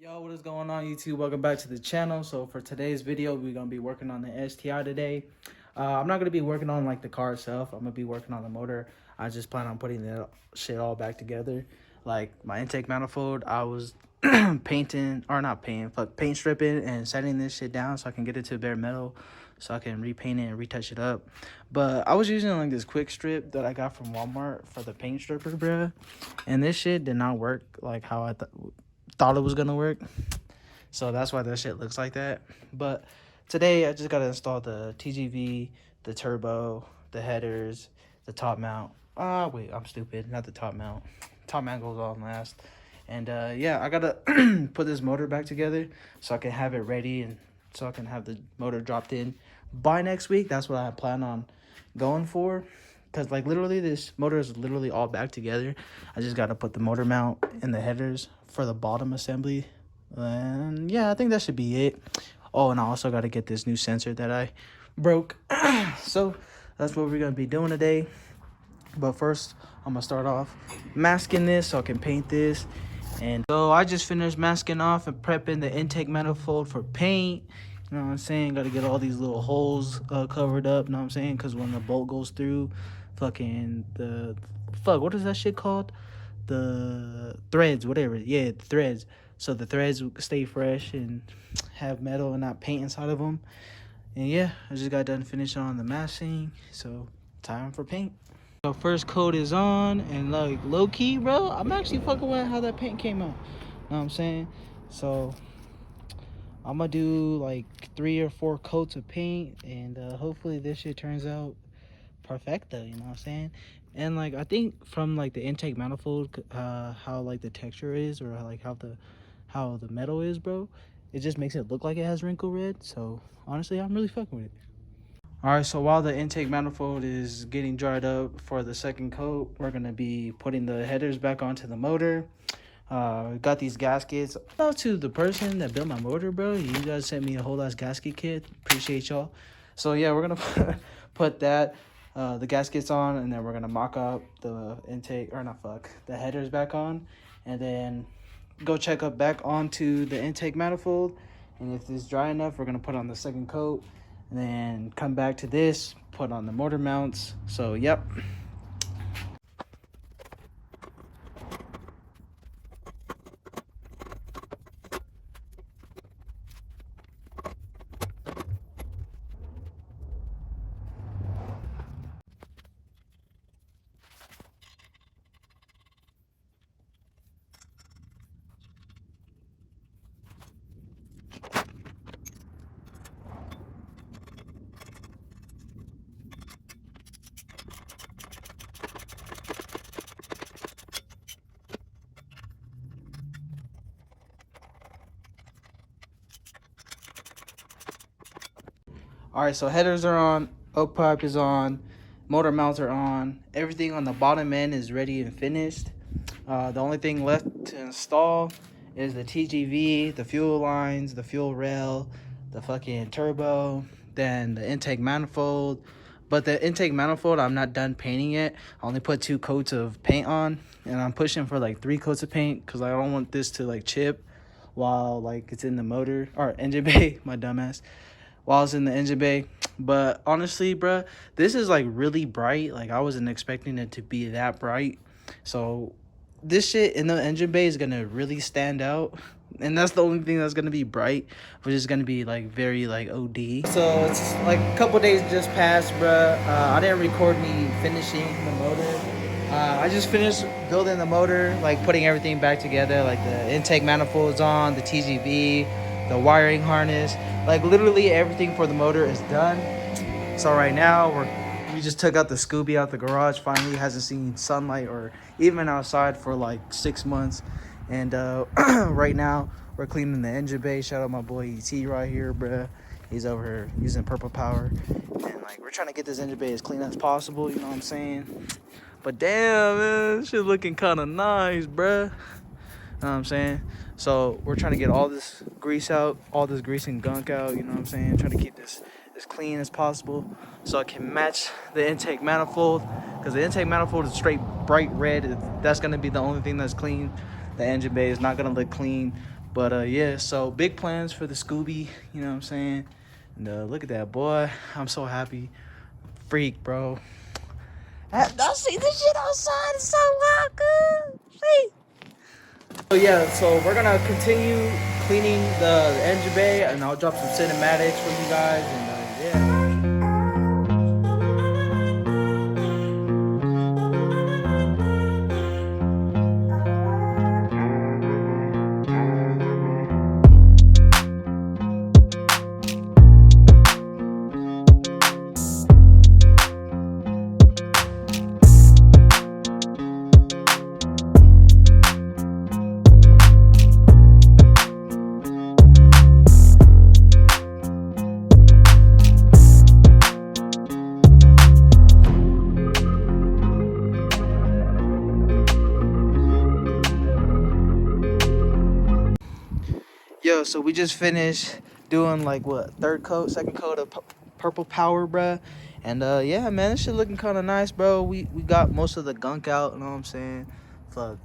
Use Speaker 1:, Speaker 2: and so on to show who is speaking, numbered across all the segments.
Speaker 1: Yo, what is going on YouTube? Welcome back to the channel. So for today's video, we're gonna be working on the STI today. I'm not gonna be working on like the car itself. I'm gonna be working on the motor. I just plan on putting that shit all back together. Like my intake manifold, I was painting or not painting, but paint stripping and setting this shit down so I can get it to bare metal, so I can repaint it and retouch it up. But I was using like this quick strip that I got from Walmart for the paint stripper, bruh, and this shit did not work like how I thought it was gonna work. So that's why that shit looks like that. But today I just gotta install the TGV, the turbo, the headers, the top mount. Wait, I'm stupid. Not the top mount. Top mount goes on last. And yeah, I gotta put this motor back together so I can have it ready and so I can have the motor dropped in by next week. That's what I plan on going for. Because like literally this motor is literally all back together. I just gotta put the motor mount and the headers for the bottom assembly. And yeah, I think that should be it. Oh, and I also gotta get this new sensor that I broke. So that's what we're gonna be doing today. But first, I'm gonna start off masking this so I can paint this. And so I just finished masking off and prepping the intake manifold for paint. You know what I'm saying? Got to get all these little holes covered up. You know what I'm saying? Because when the bolt goes through, what is that shit called? The threads, whatever. Yeah, the threads. So the threads will stay fresh and have metal and not paint inside of them. And yeah, I just got done finishing on the masking. So time for paint. So first coat is on, and like low key, bro, I'm actually fucking with how that paint came out. Know what I'm saying? So I'm gonna do like 3 or 4 coats of paint, and hopefully this shit turns out perfecto. You know what I'm saying? And like I think from like the intake manifold, how like the texture is, or like how the metal is, bro, it just makes it look like it has wrinkle red. So honestly, I'm really fucking with it. All right, so while the intake manifold is getting dried up for the second coat, we're gonna be putting the headers back onto the motor. Got these gaskets. Shout out to the person that built my motor, bro. You guys sent me a whole ass gasket kit. Appreciate y'all. So yeah, we're gonna put that the gaskets on, and then we're gonna mock up the the headers back on, and then go check up back onto the intake manifold. And if it's dry enough, we're gonna put on the second coat, and then come back to this, put on the motor mounts. So yep. All right, so headers are on, oak pipe is on, motor mounts are on, everything on the bottom end is ready and finished. The only thing left to install is the TGV, the fuel lines, the fuel rail, the fucking turbo, then the intake manifold. But the intake manifold, I'm not done painting it. I only put 2 coats of paint on, and I'm pushing for like 3 coats of paint because I don't want this to like chip while like it's in the motor or engine bay, my dumbass, while it's in the engine bay. But honestly, bruh, this is like really bright. Like I wasn't expecting it to be that bright. So this shit in the engine bay is gonna really stand out, and that's the only thing that's gonna be bright, which is gonna be like very like OD. So it's like a couple days just passed, bruh. I didn't record me finishing the motor. I just finished building the motor, like putting everything back together, like the intake manifolds on, the TGV, the wiring harness, like literally everything for the motor is done. So right now we just took out the Scoobie out the garage. Finally, hasn't seen sunlight or even outside for like 6 months. And right now we're cleaning the engine bay. Shout out my boy ET right here, bruh. He's over here using purple power, and like we're trying to get this engine bay as clean as possible. You know what I'm saying? But damn, man, this shit looking kind of nice, bruh. Know what I'm saying? So we're trying to get all this grease out, all this grease and gunk out. You know what I'm saying? Trying to keep this as clean as possible so I can match the intake manifold, because the intake manifold is straight bright red. That's going to be the only thing that's clean. The engine bay is not going to look clean. But yeah, so big plans for the Scoobie, you know what I'm saying? And look at that, boy. I'm so happy. Freak, bro. I see this shit outside. It's so loud, good. See? So yeah, so we're gonna continue cleaning the engine bay, and I'll drop some cinematics for you guys, and yeah. Yo, so we just finished doing like what, third coat, second coat of purple power, bruh. And yeah, man, this shit looking kind of nice, bro. We got most of the gunk out, you know what I'm saying? Fuck,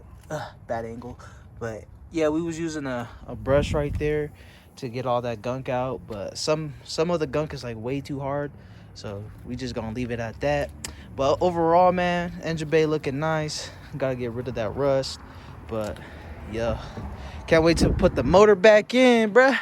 Speaker 1: bad angle. But yeah, we was using a brush right there to get all that gunk out. But some of the gunk is like way too hard, so we just gonna leave it at that. But overall, man, engine bay looking nice. Gotta get rid of that rust. But yeah, can't wait to put the motor back in, bruh.